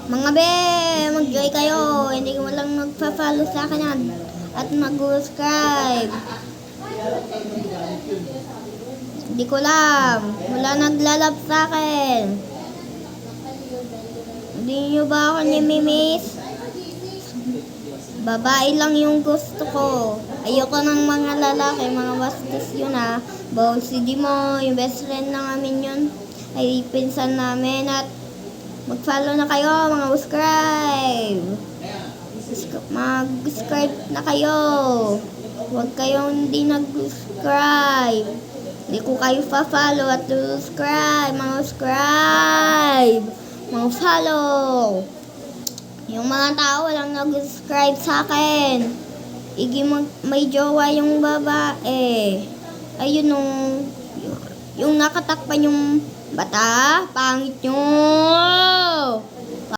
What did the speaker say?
Mga be, mag-joy kayo. Hindi ko lang magpa-follow sa akin yan. At mag-subscribe. Hindi ko lang. Wala naglalab sa akin. Hindi nyo ba ako nimimiss? Babae lang yung gusto ko. Ayoko ng mga lalaki, mga bastos yun ha. Bawal si Dimo, yung best friend na namin yun. Ay pinsan namin at mag-follow na kayo, mga subscribe. Mag-subscribe na kayo. Huwag kayong hindi nag-subscribe. Hindi ko kayo pa-follow at subscribe. Mga subscribe. Mga follow. Yung mga tao walang nag-subscribe sa akin. May jowa yung babae. Ayun yung nakatakpan yung bata. Pangit nyo.